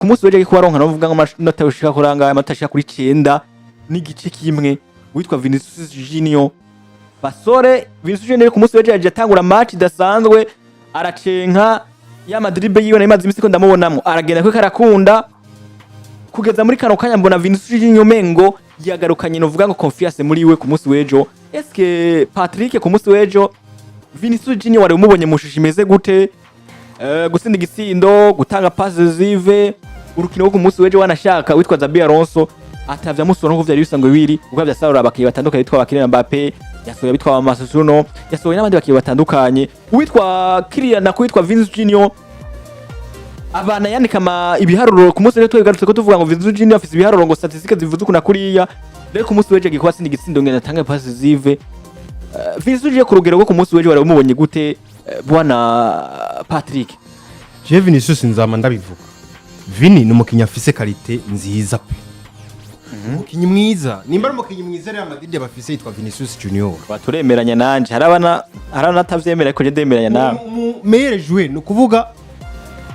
ku munsi weje ko baronka navuga ngo amanota yoshika kuranga amatashika kuri 9 n'igice kimwe witwa Vinicius Junior basore. Vinicius Junior ku munsi weje yaje atangura match idasanzwe aracenka ya Madrid yiwe na imaze imisi ko ndamubonamwo aragenda ko karakunda kugeza muri kano kanya mbona Vinicius Junior mengo yagarukanye no vuga ngo confiance muri we ku munsi wejo. Eske Patrick ku munsi wejo Vinicius Junior wari umubonye mushusho imeze gute? Gutsinda igitsindo, gutanga passes zive, urukino rwo ku munsi wejo wanashaka witwa Xabi Alonso atavya musoro nko vyari bisanzwe biri ubwo vyasarura abakiye batandukanye bitwa bakirina Mbappe, yasohoye bitwa Masuno, yasohoye n'abandi bakiye batandukanye witwa Kylian na kwitwa Vinicius Junior. Abana yandika ibiharuro ku munsi wejo twegarutse ko tuvuga ngo Vinicius Junior afise ibiharuro ngo statistics zivuze kuna kuriya, rero ku munsi wejo gikuba sindi igitsindo ngenda tanga passes zive. Vinicius Junior ku rugero rwo ku munsi wejo wari umubonye gute bwana Patrick? Je Vinicius nzama ndabivuga, Vini ni umukinya afise qualité nziza pe, umukinyi mwiza, nimba ari umukinyi mwiza Real Madrid bafise yitwa Vinicius Junior. Baturemeranya nanje harabana atavyemera ko je ndemeranya nawe. Meilleur joueur no kuvuga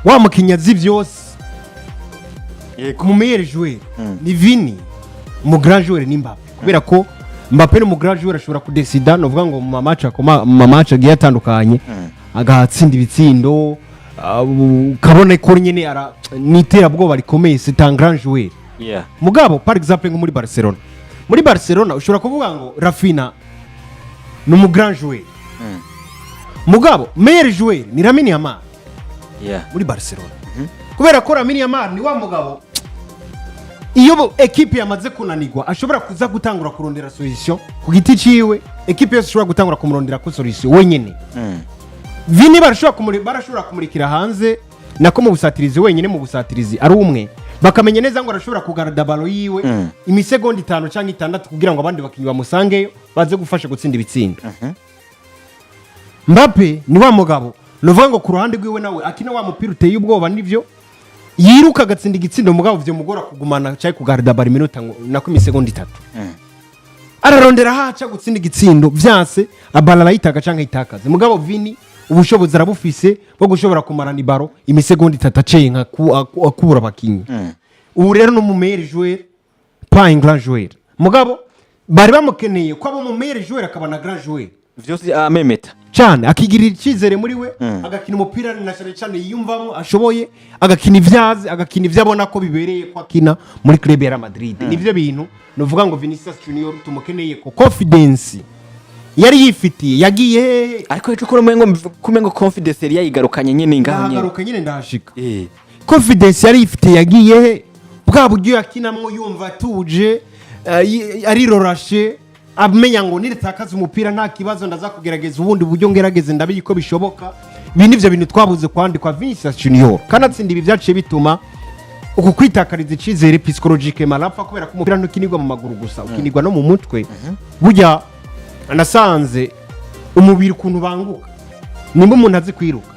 wa mukinya z'ivyose. Yego mu meilleur joueur ni Vini, mu grand joueur ni Mbappe, kubera ko Mbappe no mu grand joueur ashobora kudesida no vuga ngo mu match agiye atandukanye agatsinda ibitsindo, kabone ko nyene ara nitera bwoba rikomeye, c'est un grand joueur. Mugabo par exemple ngo muri Barcelona, muri Barcelona ushobora kuvuga ngo Rafinha no mu grand joueur. Mugabo meilleur joueur ni Lamine Yamal muri Barcelona, kubera ko Lamine Yamal ni wa mugabo iyo equipe yamaze kunanirwa ashobora kuza gutangura kurondera solution ku giti ciwe, equipe yose ishobora gutangura kumurondera ko solution wenyene. Vini barashobora kumurikira hanze nako mu busatirizi wenyene, mu busatirizi ari umwe bakamenya neza ngo arashobora kugarada Ballon yiwe imisegonda 5 canke 6 kugira ngo abandi bakinyi bamusangeyo baze gufasha gutsinda ibitsindo. Mbappe ni wa mugabo novuga ngo ku ruhande rwiwe nawe akina wa mupira uteye ubwoba nivyo yiruka agatsinda igitsindo mugabo vyo mugora kugumana cyari kugarada Ballon iminota nako imisegonda 3. Ararondera haca gutsinda igitsindo vyanse abalala yitaga canke itakaze. Mugabo Vini ubushobozi arabufise bwo gushobora kumarana Ballon imisegonda 3 acenka akubura bakinyi. Ubu rero no mu meilleur joueur pas un grand joueur. Mugabo bari bamukeneye ko abo mu meilleur joueur akaba na grand joueur. Vyose amemeta cyane akigirira ikizere muri we, agakina umupira na cyane yiyumvamo ashoboye, agakina ivyazi, agakina ivyabona ko bibereye ko akina muri club ya Real Madrid. Nivyo bintu novuga ngo Vinicius Junior tumukeneye ko confidence yari yifitiye yagiye, ariko ejo kumengo confidence yari yayigarukanye nyene ngaho nyene ndashika. Confidence yari yifitiye yagiye, bwa buryo yakinamwo yumva tuje ari rorashe, amenya ngo niritakaza umupira nta kibazo ndaza kugerageza ubundi buryo ngerageze ndabiko bishoboka. Bindi ivyo bintu twabuze kwandikwa Vinicius Junior kanatsinda ibi byaciye bituma uku kwitakariza icizere psychologique malapfa, kubera ko umupira ntukinirwa mu maguru gusa, ukinirwa no mu mutwe. Burya anasanze umubiri kuntu banguka nimba umuntu azi kwiruka,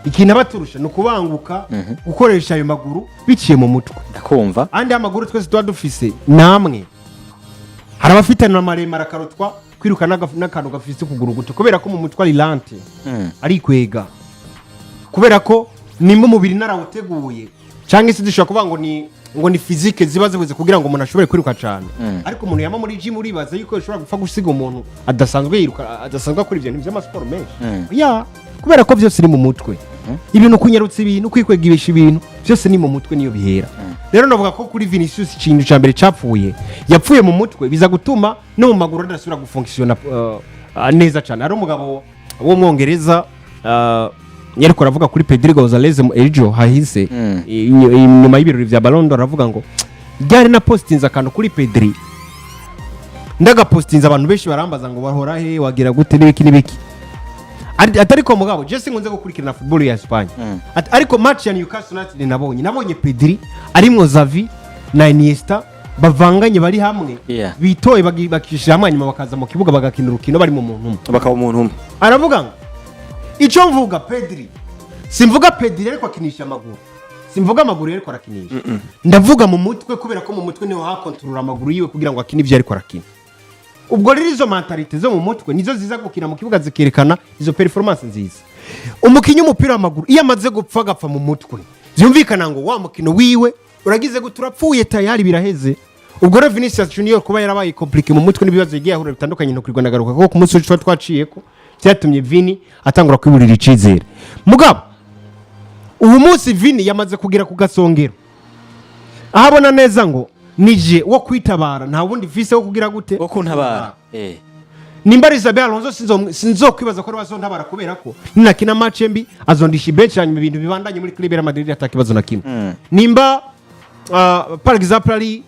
ikintu abaturusha no kubanguka gukoresha ayo maguru biciye mu mutwe. Ndakumva andi amaguru twese tuba dufise namwe harabafite na maremare akarotwa kwiruka n'akantu gafise kuguru guto, kubera ko mu mutwe ari lante ari kwega, kubera ko nimba umubiri narawuteguye cyangwa se dushobora kuvuga ngo ni physique ziba zibuze kugira ngo umuntu ashobore kwiruka cyane. Ariko umuntu yama muri gym uribaza yuko ashobora gupfa gusiga umuntu adasanzwe yiruka, adasanzwe akora ibintu by'amasiporo menshi. Kubera ko byose ni mu mutwe, ibintu kunyarutsa ibintu, kwikwegisha ibintu byose ni mu mutwe niyo bihera. Rero navuga ko kuri Vinicius ikintu cyambere capfuye yapfuye mu mutwe, biza gutuma no mu maguru adasubira gufunctiona neza cyane. Ari umugabo wo mwongereza yariko aravuga kuri Pedro Gonzalez ejo hahise inyuma y'ibirori vya Ballon aravuga ngo ryari na postinza akantu kuri Pedri, ndaga postinza abantu benshi barambaza ngo bahora he wagira gute n'ibiki. Atariko mugabo je singunze gukurikirana football ya Espagne. Ariko match ya Newcastle United nabonye Pedri arimwo Xavi na Iniesta bavanganye bari hamwe, bitoye bakishira amanyuma bakaza mu kibuga bagakina urukino bari mu muntu umwe, bakaba umuntu umwe. Aravuga ngo ico mvuga Pedri, simvuga Pedri ariko akinisha amaguru, simvuga amaguru ariko arakinisha, ndavuga mu mutwe, kubera ko mu mutwe niho hakontorora amaguru yiwe kugira ngo akine ivyo ariko arakina. Ubwo rero izo mentalite zo mu mutwe nizo ziza gukina mu kibuga zikerekana izo performance nziza. Umukinyi umupira w'amaguru iyo amaze gupfa gapfa mu mutwe byumvikana ngo wa mukino wiwe uragize ngo turapfuye tayari biraheze. Ubwo rero Vinicius Junior kuba yarabaye compliqué mu mutwe n'ibibazo yagiye ahura bitandukanye no kwirwa nagaruka kuko ku munsi w'icyo twaciye ko cyatumye Vini atangura kwiburira icizere. Mugabo ubu munsi Vini yamaze kugira ku gasongero ahabona neza ngo nije wo kwitabara nta wundi vise wo kugira gute wo kuntabara nimba Isabel Alonso sinzo kwibaza ko bazontabara kubera ko ninakina match mbi azondisha bench hanyuma ibintu bibandanye muri club ya Madrid atakibazo na kimwe. Nimba par exemple ari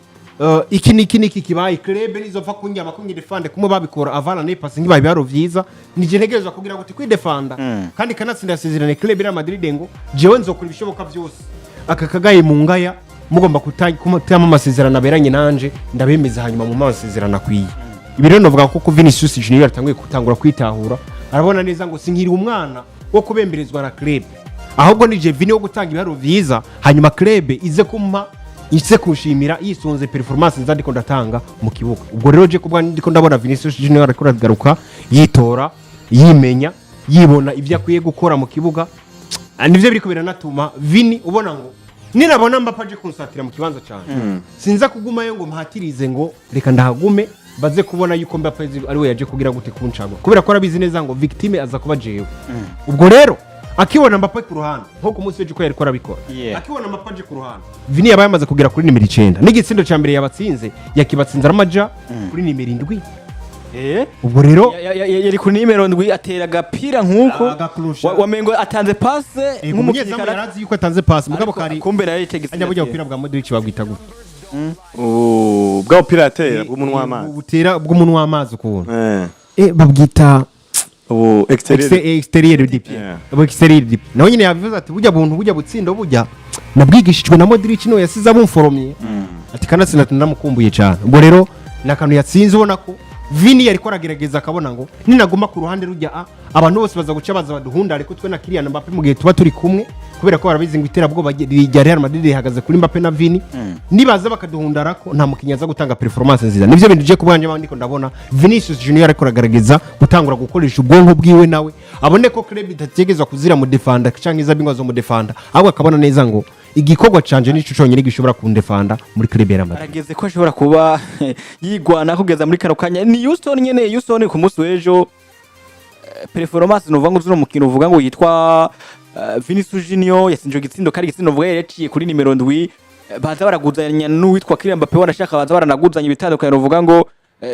iki kibaye club nizopfa kunyama defend kumwe babikora avana ne pass ngibaye baro vyiza nije ntegerezwa kugira gute kwidefanda kandi kanatsinda yasezerane club ya Madrid ngo jewe nzokora ibishoboka byose aka kagaye mu ngaya mugomba kutama amasezerano aberanye nanje ndabemeza hanyuma mu masezerano akwiye. Ibi rero novuga ko Vinicius Junior yatanguye kutangura kwitahura arabona neza ngo sinkiri umwana wo kubemberezwa na club ahubwo nije Vini wo gutanga ibiharo vyiza hanyuma club ize kushimira yisunze performance nzandiko ndatanga mu kibuga. Ubwo rero je kubwa ndiko ndabona Vinicius Junior ariko aragaruka yitora yimenya yibona ivyo akwiye gukora mu kibuga nivyo biriko biranatuma Vini ubona ngo ninabona Mbappe kunsatira mu kibanza cyane sinza kugumayo ngo mpatirize ngo reka ndahagume baze kubona yuko Mbappe ari we yaje kugira gute kuncagwa kubera ko arabizi neza ngo victime aza kuba jewe. Ubwo rero akibona Mbappe ku ruhande nko ku munsi w'ejo yariko arabikora akibona Mbappe ku ruhande Vini yabaye amaze kugira kuri nimero 9 n'igitsindo cya mbere yabatsinze yakibatsinze aramaja kuri nimero 7. Ubwo rero yari ku nimero 7 atera agapira nkuko wamengo atanze passe nk'umukinnyi yarazi yuko atanze passe mugabo kari kumbe nayo yitegetse ajya bujya upira bwa Modric bagwita gute bwa upira atera bw'umunwa w'amazi butera bw'umunwa w'amazi ukuntu babwita exterior dip exterior dip naho nyine yavuze ati bujya buntu bujya butsindo bujya nabwigishijwe na Modric no yasize abumforomye ati kanatsinda ndamukumbuye cyane. Ubwo rero nakantu yatsinze ubona ko Vini yariko aragerageza akabona ngo ninaguma ku ruhande rujya abantu bose baza guca baza baduhunda ariko twe na Kylian Mbappe mu gihe tuba turi kumwe kubera ko barabizi ngo itera bwo rya Real Madrid ihagaze kuri Mbappe na Vini nibaza bakaduhundara ko nta mukinnyi aza gutanga performance nziza. Nivyo bintu je kubwanje ndiko ndabona Vinicius Junior ariko aragerageza gutangura gukoresha ubwonko bwiwe nawe abone ko club itategezwa kuzira mu defender cyangwa iza bingwa zo mu defender ahubwo akabona neza ngo igikorwa canje nico cyonyine gishobora kundefanda muri club ya Madrid. Arageze ko ashobora kuba yigwana kugeza muri kano kanya ni Houston nyene Houston ku munsi w'ejo performance no vango zuno mukino uvuga ngo yitwa Vinicius Junior yasinje gitsindo kari gitsindo vuga yaciye kuri nimero 7 baza baraguzanya n'uwitwa Kylian Mbappe wanashaka baza baranaguzanya ibitandukanye uvuga ngo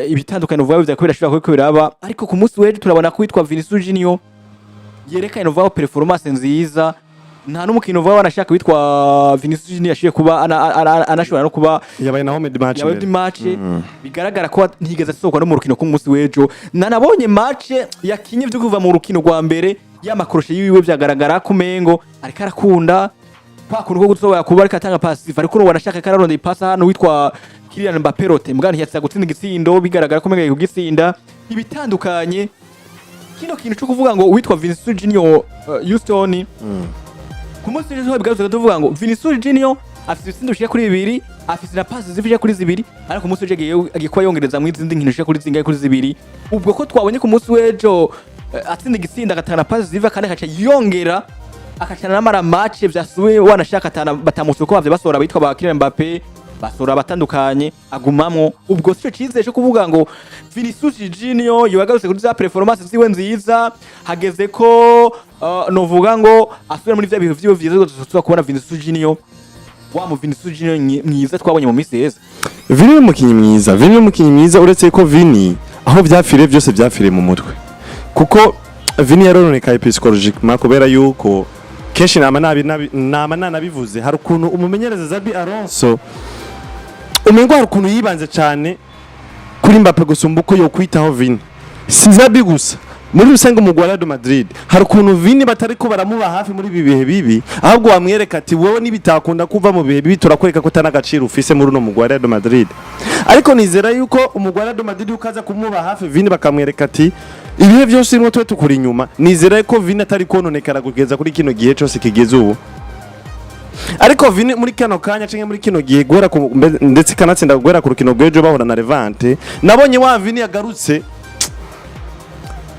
ibitandukanye uvuga bivya kubera ashobora kubiraba ariko ku munsi w'ejo turabona ko yitwa Vinicius Junior yerekana uvuga performance nziza nta n'umukino uvuga wanashaka witwa Vinicius Junior yashiye kuba anashobora no kuba yabaye na home match bigaragara ko ntigeze asokwa no mu rukino ku munsi w'ejo nanabonye match yakinye byo kuva mu rukino rwa mbere y'amakoroshe yiwe byagaragara ko mengo ariko arakunda kwakuntu ko gutsoba kuba ariko atanga passive ariko wanashaka kararonde ipasa hano witwa Kylian Mbappe rote mbwa ntiyatsa gutsinda igitsindo bigaragara ko mengo yigitsinda ibitandukanye kino kintu cyo kuvuga ngo witwa Vinicius Junior Houston ku munsi w'ejo bigaruka tuvuga ngo Vinicius Junior afite ibitsindo bishika kuri 2 afite na passes zifije kuri 2 ariko ku munsi w'ejo agikwa yongereza mu izindi nkino bishika kuri zingaye kuri 2 ubwo ko twabonye ku munsi w'ejo atsinda igitsindo agatana passes ziva kandi akaca yongera akacana n'amara match vyasuwe wanashaka batamusuko bavye basora bitwa ba Kylian Mbappe basora batandukanye agumamwo ubwo cyo cize cyo kuvuga ngo Vinicius Junior yagarutse kuri za performance ziwe nziza hageze ko novuga ngo asubira muri vya bihe vyiwe vyiza tuza kubona Vinicius Junior wa mu Vinicius Junior mwiza twabonye mu misi yeze. Vini umukinyi mwiza uretse ko Vini aho byafire byose byafire mu mutwe kuko Vini yarononekaye psychologiquement kubera yuko kenshi nama nanabivuze hari ukuntu umumenyereza Xabi Alonso umengo hari ukuntu yibanze cyane kuri Mbappe gusumba uko yo kwitaho Vini si Xabi gusa muri rusange mu Real Madrid hari ukuntu Vini batari ko baramuba hafi muri bihe bibi ahubwo wamwereka ati wowe nibitakunda kuva mu bihe bibi turakwereka ko tanagaciro ufise muri no mu Real Madrid ariko nizera yuko mu Real Madrid ukaza kumuba hafi Vini bakamwereka ati ibihe byose irimo twe tukuri inyuma nizera ko Vini atari kononekara kugeza kuri kino gihe cyose kigeze ubu ariko Vini muri kano kanya cyangwa muri kino gihe gwera ndetse kanatsinda gwera ku rukino rwejo bahora na Levante nabonye wa Vini yagarutse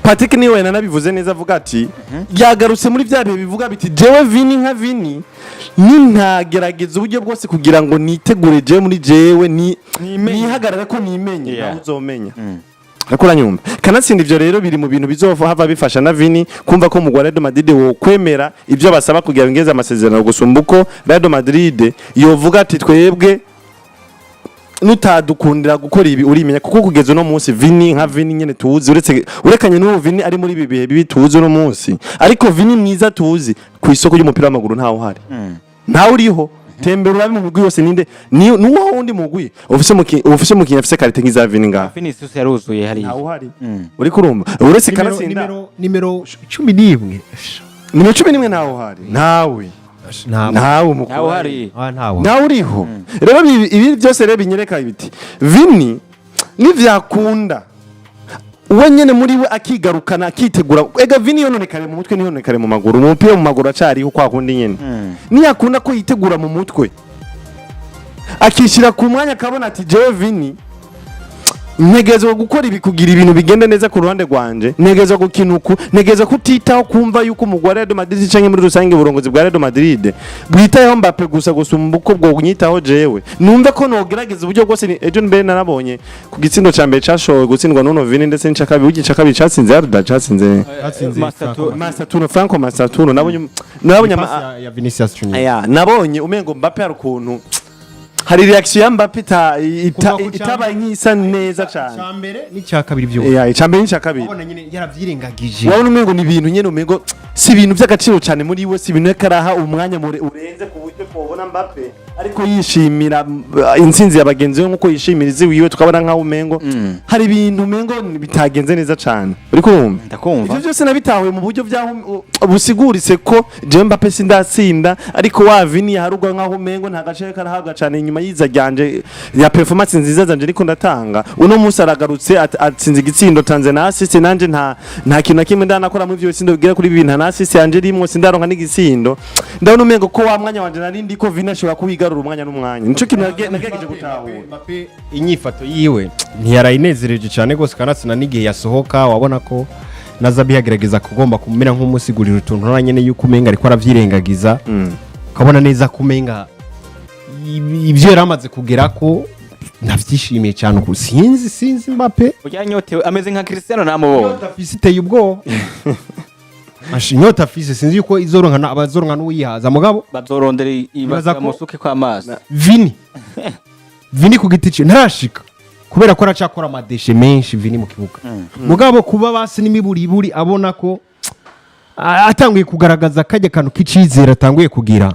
Patrick niwe nanabivuze neza avuga ati yagarutse muri bya bihe bivuga biti jewe Vini nka Vini nintagerageza uburyo bwose kugira ngo nitegure jewe muri jewe nihagarare ko nimenye nawe uzomenya ariko uranyumva kanatsinda ivyo rero biri mu bintu bizohava bifasha na Vini kumva ko umugwa Real Madrid wo kwemera ivyo basaba kugira ngeze amasezerano gusumba uko Real Madrid yovuga ati twebwe nutadukundira gukora ibi urimenya kuko kugeza no munsi Vini nka Vini nyene tuzi urekanye n'uwo Vini ari muri ibi bihe bibi tuzi no munsi ariko Vini mwiza tuzi ku isoko y'umupira w'amaguru ntawo hari ntawe uriho tembera urabe mu mugwi wose ninde nuwo wundi mugwi ofise mukinya afise karite nk'iza Vini nga Vini susu yaruzuye hari ntawo hari uri kurumva uretse kanatsinda nimero 11 nimero 11 ntawo hari ntawe ntawe hari ntawe uriho rero ibi byose rero binyereka ibiti Vini nivyakunda uwe nyene muri we akigarukana akitegura ega Vini yononekare mu mutwe niyononekare mu maguru umupira mu maguru acariho kwa kundi nyene niyakunda ko yitegura mu mutwe akishira ku mwanya akabona ati jewe Vini ntegezo gukora ibi kugira ibintu bigende neza ku ruhande rwanje ntegezo gukinuku ntegezo kutitaho kumva yuko umugwa Real Madrid canke muri rusange uburongozi bwa Real Madrid bwitayeho Mbappe gusa gusumba uko bwo nyitaho jewe numve ko nogerageza uburyo bwose ejo mbere narabonye ku gitsindo ca mbere cashowe gutsindwa n'uno Vini ndetse n'icakabi ugica kabiri catsinze Arda catsinze Masatuno Franco Masatuno nabonye ya Vinicius Junior aya nabonye umengo Mbappe hari ukuntu hari reaction ya Mbappe itabaye nk'isa neza cyane cyambere n'icya kabiri byo cyambere n'icya kabiri ubona nyine yaravyirengagije wabona umengo ni ibintu nyene umengo si ibintu by'agaciro cyane muri we si ibintu yakaraha umwanya urenze ku buryo twobona Mbappe ariko yishimira intsinzi y'abagenzi we nkuko yishimira izi wiwe tukabona nkaho umengo hari ibintu umengo bitagenze neza cyane uri kumva ndakumva ivyo byose nabitahuye mu buryo byaho busiguritse ko je Mbappe sindatsinda ariko wa Vini harugwa nkaho umengo nta gace karahaga cyane nyuma yiza ryanje ya performance nziza zanje ariko ndatanga uno munsi aragarutse atsinze igitsindo tanze na assist nanje nta kintu na kimwe ndanakora mu byo bitsindo bigira kuri bibiri na assist yanje rimwe sindaronka n'igitsindo ndabona umengo ko wa mwanya wanje narindi ko Vini ashobora kuwigarura umwanya n'umwanya nico kintu nagejeje gutahura Mbappe inyifato yiwe ntiyarayinezereje cyane gose kanatsinda n'igihe yasohoka wabona ko nazabi yagerageza kugomba kumera nk'umusigurira utuntu nanyene yuko umenga ariko aravyirengagiza ukabona neza kumenga ibyo yaramaze kugera ko navyishimiye cyane uko sinzi Mbappe uyanyotewe ameze nka Cristiano namubonye afite ubwo Ashinyota fise sinzi yuko izoronka abazoronka n'uyihaza mugabo bazorondera ibaza musuke kwa amazi Vini ku giti cye ntarashika kubera ko aracakora amadeshe menshi Vini mu kibuga mugabo kuba basi n'imiburiburi abona ko atanguye kugaragaza kajya kantu k'icizere atanguye kugira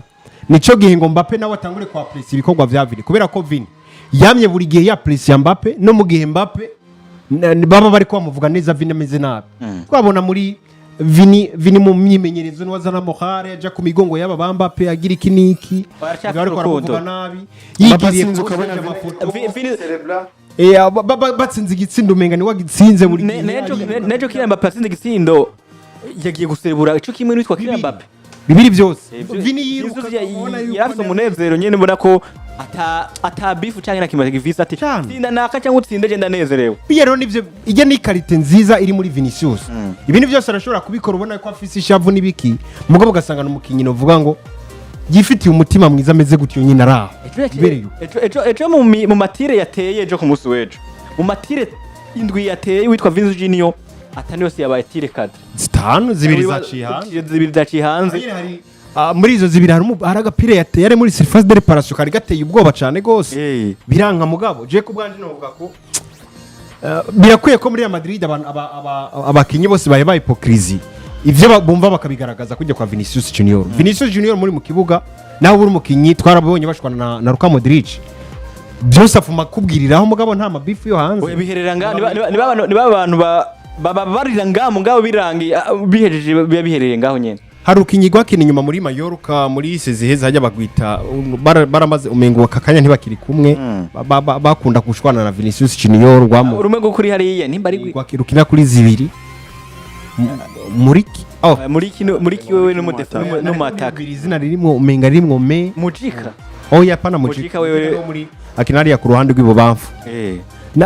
nico gihe ngo Mbappe nawe atangure kwa press ibikorwa vya Vini kubera ko Vini yamye buri gihe ya press ya Mbappe no mu gihe Mbappe baba bari kwamuvuga neza Vini ameze nabi twabona muri Vini mu myimenyerezo n'wazana mohare aja ku migongo y'aba ba Mbappe agira ikiniki bari kwaravuga nabi yigiriye ukabona amafoto batsinze igitsindo umenga ni wagitsinze buri nejo kira Mbappe atsinze igitsindo yagiye guserebura ico kimwe nitwa kira Mbappe bibiri byose Vini yiruka yarafite umunezero nyene mbona ko ata bifu cyangwa nakimaze givisa ati tsinda naka cyangwa utsinde je ndanezerewe rero nivyo ije ni karite nziza iri muri Vinicius ibintu byose arashobora kubikora ubona ko afise ishavu nibiki mugabo gasanga n'umukinyi no vuga ngo gifitiye umutima mwiza ameze gutyo nyine araho ejo mu matire yateye ejo ku munsi w'ejo mu matire indwi yateye witwa Vinicius Junior atani yose yabaye tire kadre zitanu zibiri zaciye hanze muri izo zibiri hari agapira yateye ari muri surface de réparation kari gateye ubwoba cyane gose biranka mugabo je ku bwanje novuga ko birakwiye ko muri Real Madrid abakinyi bose baye hypocrisie ivyo bumva bakabigaragaza kujya kwa Vinicius Junior muri mu kibuga naho buri mukinyi twarabonye bashwana na Luka Modric byose afuma kubwiriraho mugabo nta mabifu yo hanze biherera niba abantu baba barira ngaho ngabo birangi bihejeje biherereye ngaho nyene hari ukinyigwa kini nyuma muri Mallorca muri seziheza hajya bagwita baramaze umengo kakanya ntibakiri kumwe bakunda kushwana na Vinicius Junior rwamo urumego kuri hariya nimba ari rukina kuri zibiri muri wewe no mudefa no mataka izina ririmo umenga ririmo mujika oya pana Mujika wewe muri akinari ya ku ruhande rw'ibubamfu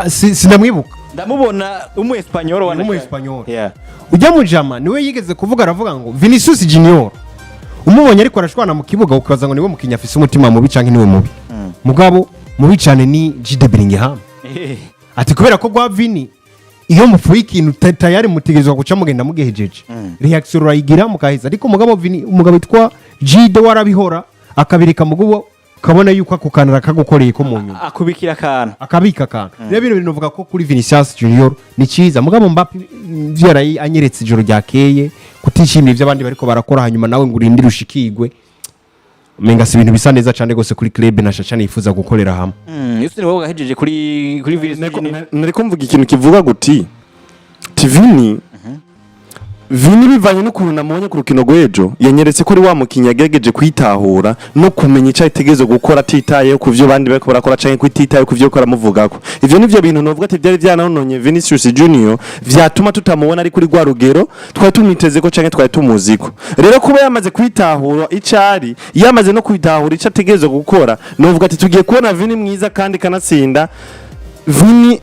sinamwibuka ndamubona umu Espanyol umu Espanyol yeah ujya mu jama niwe yigeze kuvuga aravuga ngo Vinicius Junior umubonye ariko arashwana mu kibuga ukaza ngo niwe mukinya afise umutima mubi canke niwe mubi mugabo mubi cyane ni Jude Bellingham ati kubera ko gwa Vini iyo mupfuye ikintu tayari mutegezwa guca mugenda mugehejeje reaction urayigira mukaheza ariko mugabo Vini umugabo witwa Jude warabihora akabirika mugubo kabona yuko akukanira kagukoreye ko mu nyuma akubikira kana akabika kana rero bino bintu uvuga ko kuri Vinicius Junior ni cyiza mugabo Mbappe vyaraye anyeretse ijoro ryakeye kutishimira ivyo abandi bariko barakora hanyuma nawe ngo urindire ushikigwe menga si ibintu bisa neza cyane gose kuri club na Chacha nifuza gukorera hamwe yuko ni wowe gahejeje kuri Vinicius nariko mvuga ikintu kivuga guti Vini Vini bivanye n'ukuntu namubonye ku rukino rw'ejo yanyeretse ko ari wa mukinnyi yagerageje kwitahura no kumenya icyo ategereje gukora atitaye ku byo bandi bariko barakora canke kwititaye ku byo akora muvugako ivyo nivyo bintu novuga ati byari byananonye Vinicius Junior vyatuma tutamubona ari kuri gwa rugero twari tumwiteze ko canke twari tumuziko rero kuba yamaze kwitahura icari yamaze no kwitahura icyo ategereje gukora novuga ati tugiye kubona Vini mwiza kandi kanatsinda Vini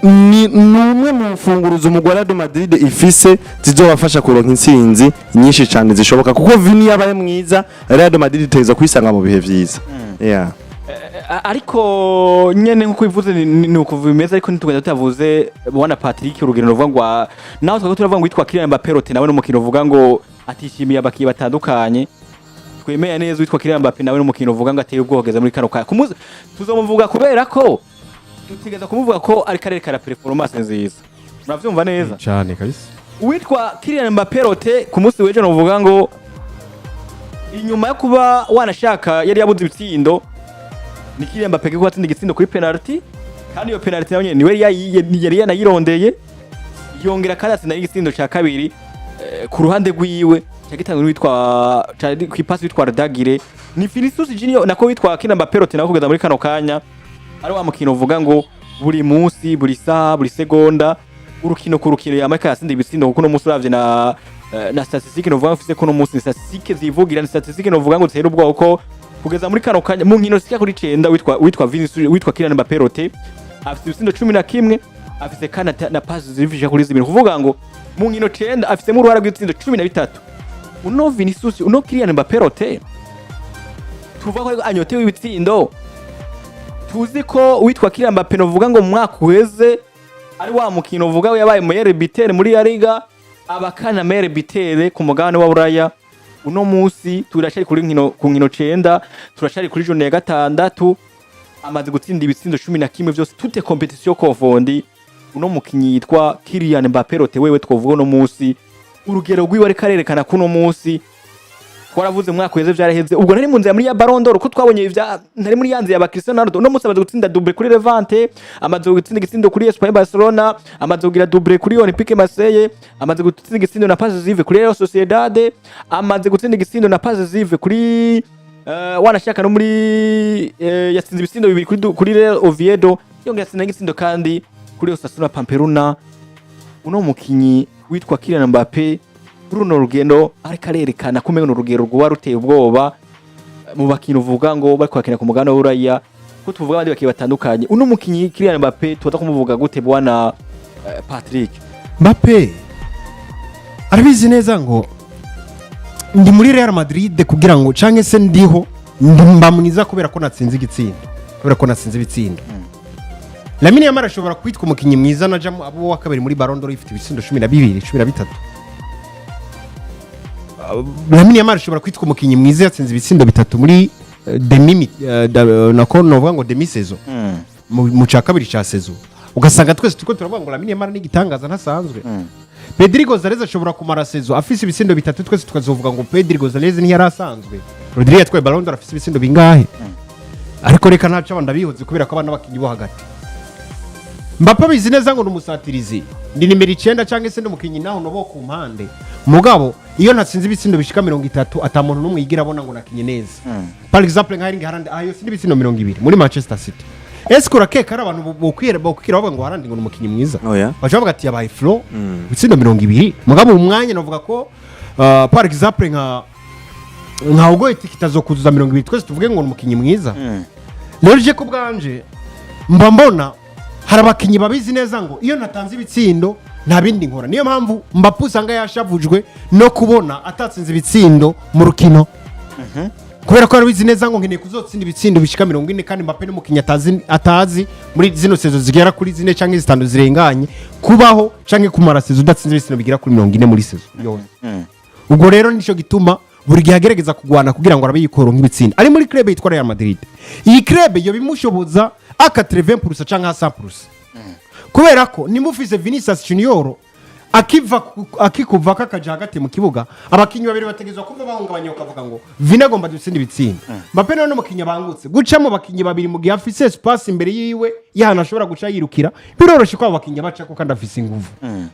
ni numwe mu mfunguruzo umugwa Real Madrid ifise zizobafasha kuronka intsinzi nyinshi cyane zishoboka kuko Vini yabaye mwiza Real Madrid iteza kwisanga mu bihe vyiza yeah ariko nyene nkuko bivuze ni ukuva bimeze ariko ntitugenda tutavuze bwana Patrick urugero ruvuga ngo naho twako turavuga ngo witwa Kylian Mbappe rote nawe n'umukino uvuga ngo atishimiye abakiye batandukanye twemeye neza witwa Kylian Mbappe nawe n'umukino uvuga ngo ateye ubwogeza muri kano kaya tuzomuvuga kubera ko tutigeza kumuvuga ko ari karere kara performance nziza muravyumva neza cyane kabisa witwa Kylian Mbappe rote ku munsi w'ejo novuga ngo inyuma yo kuba wanashaka yari yabuze ibitsindo ni Kylian Mbappe ko atsinda igitsindo kuri penalty kandi iyo penalty nayo niwe yari yanayirondeye yongera kandi atsinda igitsindo cya kabiri ku ruhande rwiwe cyagitangwe witwa ku ipasi witwa Dagire ni Vinicius Junior nako witwa Kylian Mbappe rote nako kugeza muri kano kanya ari wa mukino uvuga ngo buri munsi buri saha buri segonda urukino ku rukino yamaka yasinda ibitsindo kuko no munsi uravye na statistique no vuga mfise ko no munsi statistique zivugira ni statistique no vuga ngo zihera ubwo ko kugeza muri kano kanya mu nkino sika kuri 9 witwa Vinicius witwa Kylian Mbappe rote afite ibitsindo 11 afite kana na pass zivije kuri zibiri kuvuga ngo mu nkino 9 afite mu ruhara rw'ibitsindo 13 uno Vinicius uno Kylian Mbappe rote tuvuga ko anyotewe ibitsindo tuzi ko witwa Kylian Mbappe novuga ngo mu mwaka uheze ari wa mukino uvuga we yabaye meilleur buteur muri La Liga abakana meilleur buteur ku mugabane wa Buraya uno munsi turashari kuri ku nkino 9 turashari kuri journée ya 6 amaze gutsinda ibitsindo 11 byose toute compétition confondi uno mukinyi yitwa Kylian Mbappe rote wewe twovuga no munsi urugero rwiwe ari karerekana kuno munsi twaravuze mwaka weze vyaraheze ubwo nari munzi ya muri ya Ballon d'Or ko twabonye ivya ntari muri yanze ya ba Cristiano Ronaldo no musabaze gutsinda double kuri Levante amaze gutsinda igitsindo kuri Espagne Barcelona amaze kugira double kuri Olympique Marseille amaze gutsinda igitsindo na passe zive kuri Real Sociedad amaze gutsinda igitsindo na passe zive kuri wanashaka no muri yatsinze ibitsindo bibiri kuri Real Oviedo yongera atsinda igitsindo kandi kuri Osasuna Pamplona uno mukinyi witwa Kylian Mbappe runo rugendo ari karerekana kumenya urugero rwa ruteye ubwoba mu bakino uvuga ngo bari kwakina ku mugano w'Uraya ko tuvuga abandi bakiye batandukanye uno mukinyi Kylian Mbappe tuza kumuvuga gute bwana Patrick Mbappe arabizi neza ngo ndi muri Real Madrid kugira ngo canke se ndiho ndimba mwiza kubera ko natsinze igitsindo kubera ko natsinze ibitsindo Lamine Yamal ashobora kwitwa umukinyi mwiza na jamu abo wa kabiri muri Ballon d'Or ifite ibitsindo 12 13 Lamine Yamal ashobora kwitwa umukinyi mwiza yatsinze ibitsindo bitatu muri demi nako novuga ngo demi saison mu ca kabiri ca saison ugasanga twese tuko turavuga ngo Lamine Yamal ni gitangaza ntasanzwe Pedri Gonzalez ashobora kumara saison afise ibitsindo bitatu twese tukazovuga ngo Pedri Gonzalez ni yarasanzwe Rodri yatwaye Ballon d'Or afise ibitsindo bingahe ariko reka ntaca abanda bihoze kubera ko abana bakinyi bo hagati Mbappe bizi neza ngo numusatirizi ndi nimero 9 canke se ndumukinyi naho nobo ku mpande mugabo iyo natsinze ibitsindo bishika 30 atamuntu numwe yigira abona ngo nakinye neza par exemple nka Erling Haaland ayo sindi ibitsindo 20 muri Manchester City esko rakeka ari abantu bokwira bavuga ngo Haaland ngo numukinyi mwiza bavuga ati yabaye flow ibitsindo 20 mugabo umwanya navuga ko par exemple nka nkaho iti kitazokuzuza 20 twese tuvuge ngo umukinyi mwiza rero je ko bwanje mba mbona hari abakinyi babizi neza ngo iyo natanze ibitsindo nta bindi nkora niyo mpamvu Mbappe usanga yashavujwe no kubona atatsinze ibitsindo mu rukino kubera ko arabizi neza ngo nkeneye kuzotsinda ibitsindo bishika 40 kandi Mbappe n'umukinyi atazi muri zino sezo zigera kuri 4 canke 5 zirenganye kubaho canke kumara sezo udatsinze ibitsindo bigira kuri 40 muri sezo yose ubwo rero nico gituma buri gihe agerageza kugwana kugira ngo arabe yikoro nk'ibitsinda ari muri club yitwa Real Madrid iyi club yo bimushoboza aka 80% canke 100% kubera ko nimufise Vinicius Junior akikuva kakaja hagati mu kibuga abakinyi babiri bategezwa kuva bahungabanya ukavuga ngo Vini agomba dutsinda ibitsinda Mbappe none umukinyi bangutse guca mu bakinyi babiri mu gihe afise space imbere yiwe yahana ashobora guca yirukira biroroshe ko abakinyi baca ko kandi afise inguvu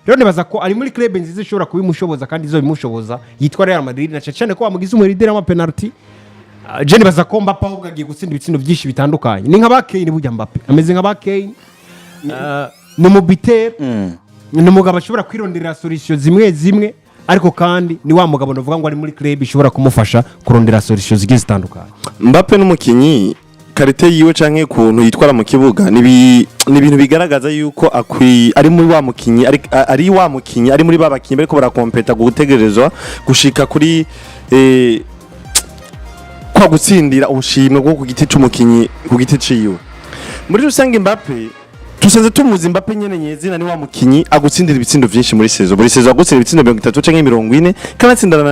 rero nibaza ko ari muri club nziza ishobora kubimushoboza kandi izo bimushoboza yitwa Real Madrid na cyane ko bamugize umuridera ama penalty je nibaza ko Mbappe ahubwo agiye gutsinda ibitsindo byinshi bitandukanye ni nka Kane burya Mbappe ameze nka Kane ni umubiteri ni umugabo ashobora kwirondera solution zimwe ariko kandi ni wa mugabo navuga ngo ari muri club ishobora kumufasha kurondera solution zigiye zitandukanye Mbappe n'umukinyi karite yiwe canke kuntu yitwara mu kibuga ni ibintu bigaragaza yuko ari muri wa mukinyi ari wa mukinyi ari muri babakinyi bariko barakompeta gutegerezwa gushika kuri kwa gutsindira ubushimwe bwo ku giti c'umukinyi ku giti ciwe muri rusange Mbappe tusanze tumuzi Mbappe nyene nyezina ni wa mukinyi agutsindira ibitsindo vyinshi muri sezo agutsinda ibitsindo 30 canke 40 kandi atsindana